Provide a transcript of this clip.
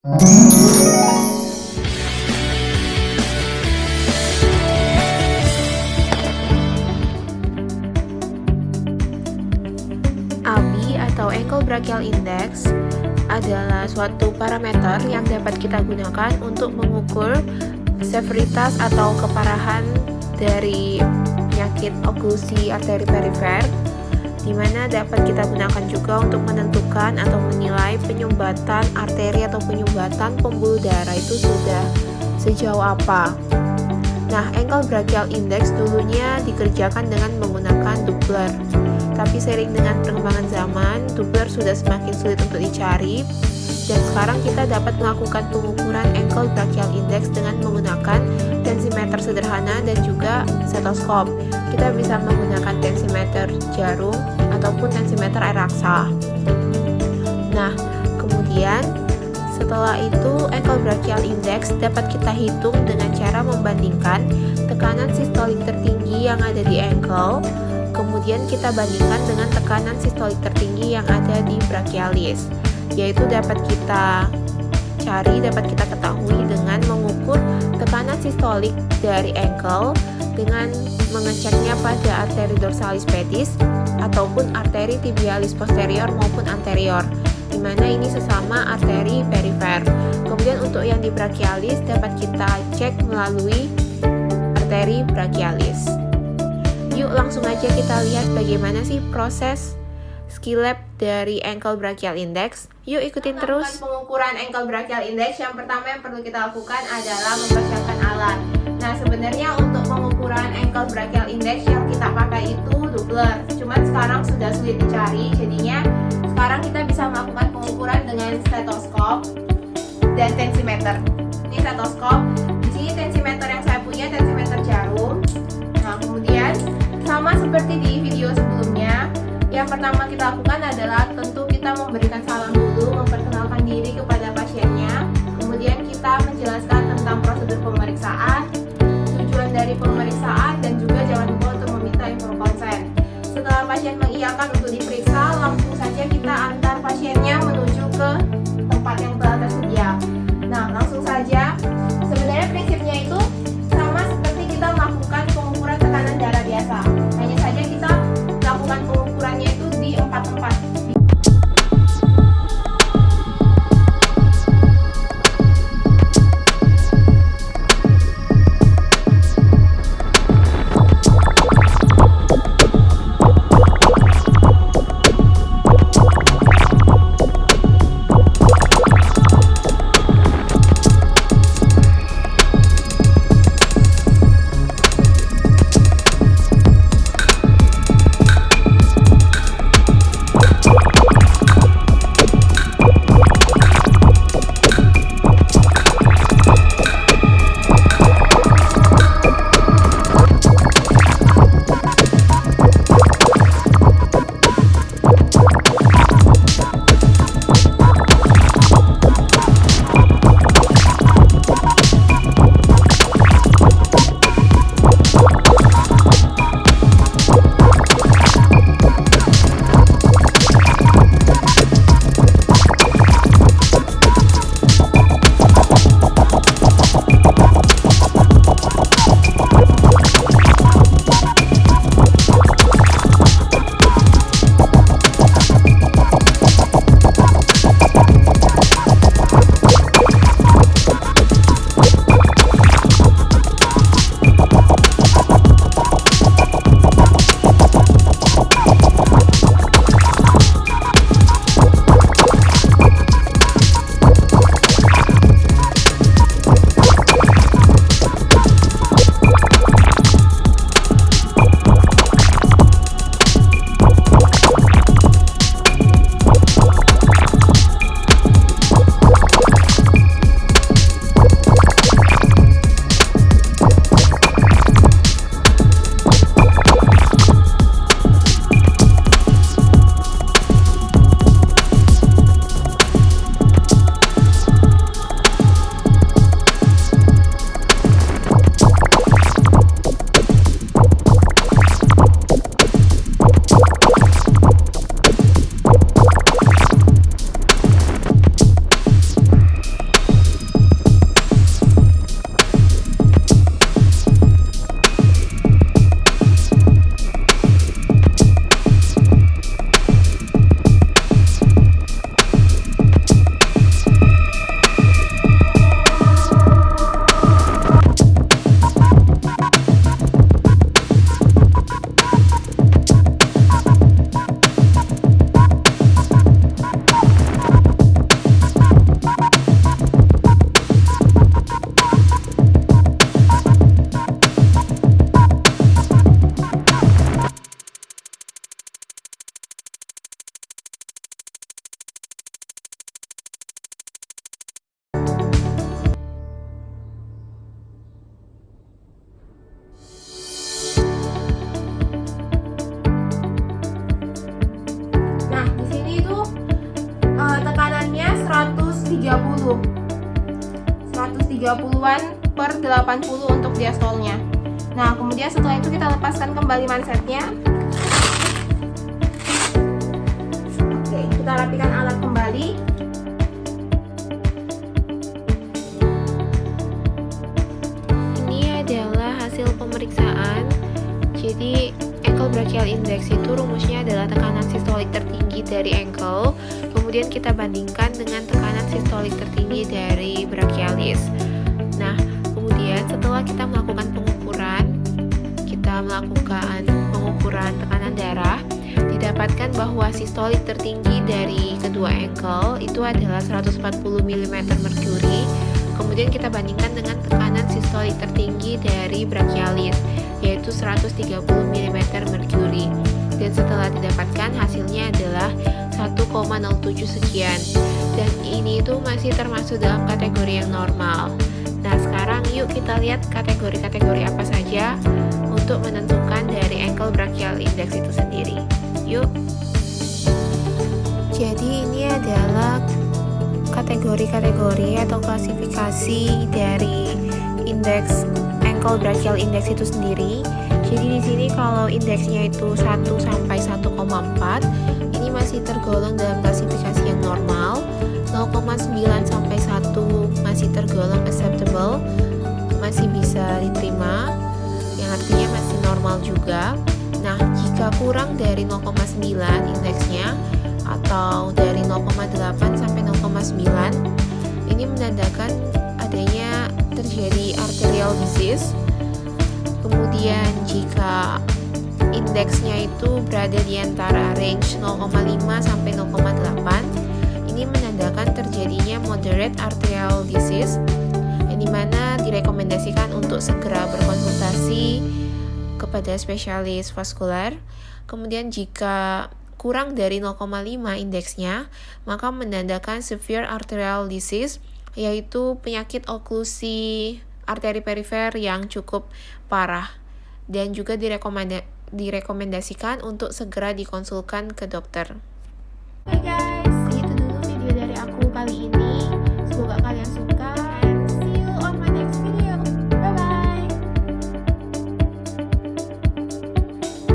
ABI atau Ankle Brachial Index adalah suatu parameter yang dapat kita gunakan untuk mengukur severitas atau keparahan dari penyakit oklusi arteri perifer, di mana dapat kita gunakan juga untuk menentukan atau menilai penyumbatan arteri atau penyumbatan pembuluh darah itu sudah sejauh apa. Nah, Ankle Brachial Index dulunya dikerjakan dengan menggunakan Doppler, tapi seiring dengan perkembangan zaman, Doppler sudah semakin sulit untuk dicari, dan sekarang kita dapat melakukan pengukuran Ankle Brachial Index dengan menggunakan tensimeter sederhana dan juga stetoskop. Kita bisa menggunakan tensimeter jarum ataupun tensimeter air raksa. Nah, kemudian setelah itu Ankle Brachial Index dapat kita hitung dengan cara membandingkan tekanan sistolik tertinggi yang ada di ankle, kemudian kita bandingkan dengan tekanan sistolik tertinggi yang ada di brachialis, yaitu dapat kita cari, dapat kita ketahui dengan mengukur tekanan sistolik dari ankle dengan mengeceknya pada arteri dorsalis pedis ataupun arteri tibialis posterior maupun anterior, di mana ini sesama arteri perifer. Kemudian untuk yang di brachialis dapat kita cek melalui arteri brachialis. Yuk langsung aja kita lihat bagaimana sih proses skill lab dari Ankle Brachial Index. Yuk ikutin terus. Pengukuran Ankle Brachial Index yang pertama yang perlu kita lakukan adalah mempersiapkan alat. Nah, sebenarnya untuk pengukuran Ankle Brachial Index yang kita pakai itu Doppler. Cuman sekarang sudah sulit dicari, jadinya sekarang kita bisa melakukan pengukuran dengan stetoskop dan tensimeter. Ini stetoskop. Di sini tensimeter yang saya punya tensimeter jarum. Nah, kemudian sama seperti di video sebelumnya, yang pertama kita lakukan adalah tentu kita memberikan salam dulu, memperkenalkan diri kepada pasiennya. Kemudian kita menjelaskan tentang prosedur pemeriksaan, tujuan dari pemeriksaan, dan juga jangan lupa untuk meminta info konsen. Setelah pasien mengiyakan untuk diperiksa, langsung saja kita antar pasiennya menuju ke tempat yang telah tersedia. Nah, langsung saja. Sebenarnya prinsipnya itu sama seperti kita melakukan pengukuran tekanan darah biasa. Hanya saja kita lakukan pengukurannya itu di 4 tempat. 130-an per 80 untuk diastolnya. Nah, kemudian setelah itu kita lepaskan kembali mansetnya. Oke, kita rapikan alat kembali. Ini adalah hasil pemeriksaan. Jadi ankle brachial index itu rumusnya adalah tekanan sistolik tertinggi dari ankle, kemudian kita bandingkan dengan tekanan sistolik tertinggi dari brachialis. Nah, kemudian setelah kita melakukan pengukuran tekanan darah, didapatkan bahwa sistolik tertinggi dari kedua ankle itu adalah 140 mm merkuri. Kemudian kita bandingkan dengan tekanan sistolik tertinggi dari brachialis, yaitu 130 mm merkuri. Dan setelah didapatkan hasilnya adalah 1,07 sekian. Dan ini itu masih termasuk dalam kategori yang normal. Nah, sekarang yuk kita lihat kategori-kategori apa saja untuk menentukan dari ankle brachial index itu sendiri. Yuk. Jadi ini adalah kategori-kategori atau klasifikasi dari indeks ankle brachial index itu sendiri. Jadi di sini kalau indeksnya itu 1 sampai 1,4, ini masih tergolong dalam klasifikasi yang normal. 0,9 sampai 1 masih tergolong acceptable, masih bisa diterima, yang artinya masih normal juga. Nah, jika kurang dari 0,9 indeksnya atau dari 0,8 sampai 0,9, ini menandakan adanya terjadi arterial disease. Kemudian jika indeksnya itu berada di antara range 0,5 sampai 0,8, ini menandakan terjadinya moderate arterial disease, yang dimana direkomendasikan untuk segera berkonsultasi kepada spesialis vaskular. Kemudian jika kurang dari 0,5 indeksnya, maka menandakan severe arterial disease, yaitu penyakit oklusi arteri perifer yang cukup parah, dan juga direkomendasikan untuk segera dikonsulkan ke dokter. Oke